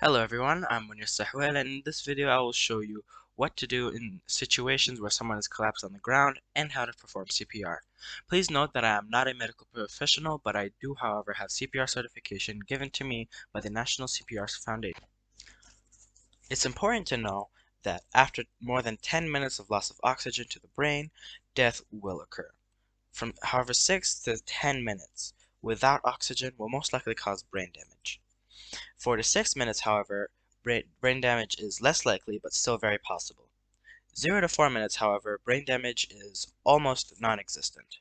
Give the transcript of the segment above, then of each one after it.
Hello everyone, I'm Munir Sahwel, and in this video I will show you what to do in situations where someone is collapsed on the ground and how to perform CPR. Please note that I am not a medical professional, but I do, however, have CPR certification given to me by the National CPR Foundation. It's important to know that after more than 10 minutes of loss of oxygen to the brain, death will occur. However, 6 to 10 minutes without oxygen will most likely cause brain damage. 4 to 6 minutes, however, brain damage is less likely but still very possible. 0 to 4 minutes, however, brain damage is almost non-existent.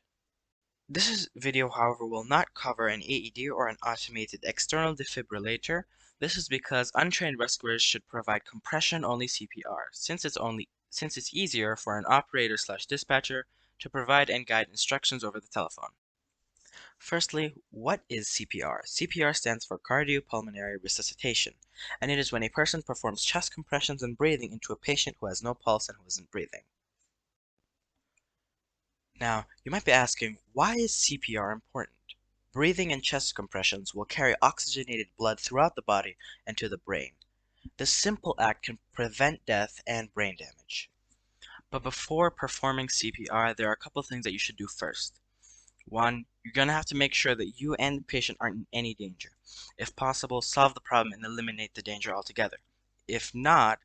This video, however, will not cover an AED or an automated external defibrillator. This is because untrained rescuers should provide compression-only CPR, since it's easier for an operator/dispatcher to provide and guide instructions over the telephone. Firstly, what is CPR? CPR stands for cardiopulmonary resuscitation, and it is when a person performs chest compressions and breathing into a patient who has no pulse and who isn't breathing. Now, you might be asking, why is CPR important? Breathing and chest compressions will carry oxygenated blood throughout the body and to the brain. This simple act can prevent death and brain damage. But before performing CPR, there are a couple of things that you should do first. One, you're going to have to make sure that you and the patient aren't in any danger. If possible, solve the problem and eliminate the danger altogether. If not,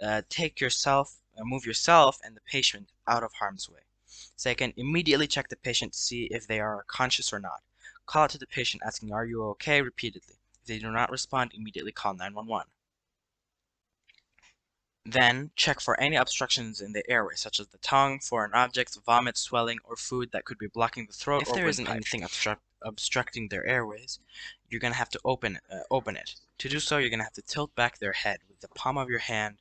move yourself and the patient out of harm's way. Second, immediately check the patient to see if they are conscious or not. Call out to the patient asking, "Are you okay?" repeatedly. If they do not respond, immediately call 911. Then, check for any obstructions in the airway, such as the tongue, foreign objects, vomit, swelling, or food that could be blocking the throat. If there isn't anything obstructing their airways, you're going to have to open it. To do so, you're going to have to tilt back their head with the palm of your hand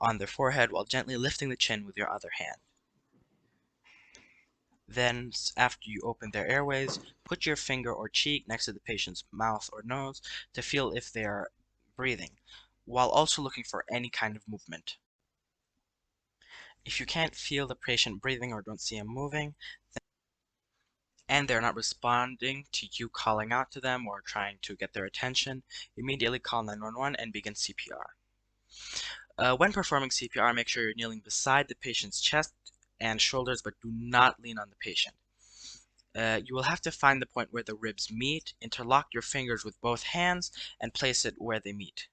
on their forehead while gently lifting the chin with your other hand. Then, after you open their airways, put your finger or cheek next to the patient's mouth or nose to feel if they are breathing, while also looking for any kind of movement. If you can't feel the patient breathing or don't see him moving, and they're not responding to you calling out to them or trying to get their attention, immediately call 911 and begin CPR. When performing CPR, make sure you're kneeling beside the patient's chest and shoulders, but do not lean on the patient. You will have to find the point where the ribs meet, interlock your fingers with both hands, and place it where they meet.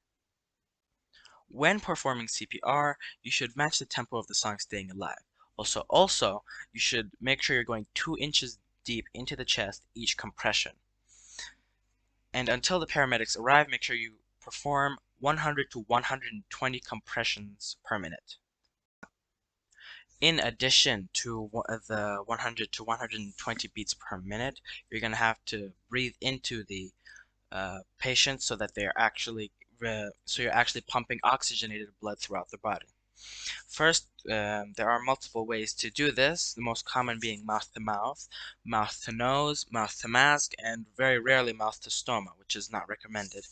When performing CPR, you should match the tempo of the song Staying Alive. Also, you should make sure you're going 2 inches deep into the chest each compression. And until the paramedics arrive, make sure you perform 100 to 120 compressions per minute. In addition to the 100 to 120 beats per minute, you're going to have to breathe into the patient so that you're actually pumping oxygenated blood throughout the body. First, there are multiple ways to do this, the most common being mouth to mouth, mouth to nose, mouth to mask, and very rarely mouth to stoma, which is not recommended.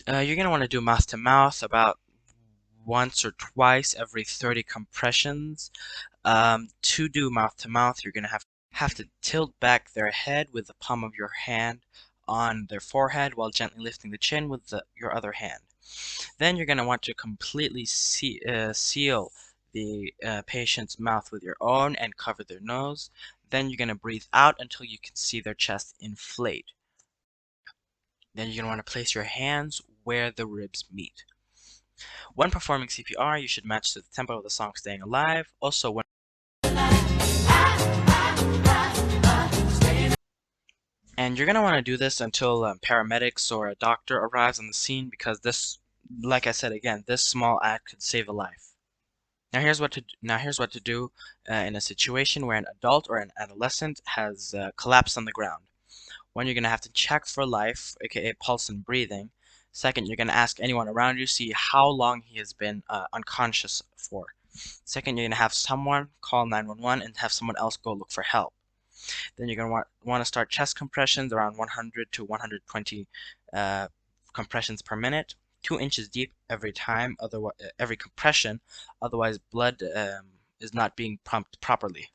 You're going to want to do mouth to mouth about once or twice every 30 compressions. To do mouth to mouth, you're going to have to tilt back their head with the palm of your hand on their forehead while gently lifting the chin with your other hand. Then you're going to want to completely seal the patient's mouth with your own and cover their nose. Then you're going to breathe out until you can see their chest inflate. Then you're going to want to place your hands where the ribs meet. When performing CPR, you should match to the tempo of the song Staying Alive. Also, and you're going to want to do this until paramedics or a doctor arrives on the scene, because this, like I said again, this small act could save a life. Now here's what to do in a situation where an adult or an adolescent has collapsed on the ground. One, you're going to have to check for life, aka pulse and breathing. Second, you're going to ask anyone around you, see how long he has been unconscious for. Second, you're going to have someone call 911 and have someone else go look for help. Then you're going to want to start chest compressions around 100 to 120 compressions per minute, 2 inches deep every time, every compression, otherwise blood is not being pumped properly.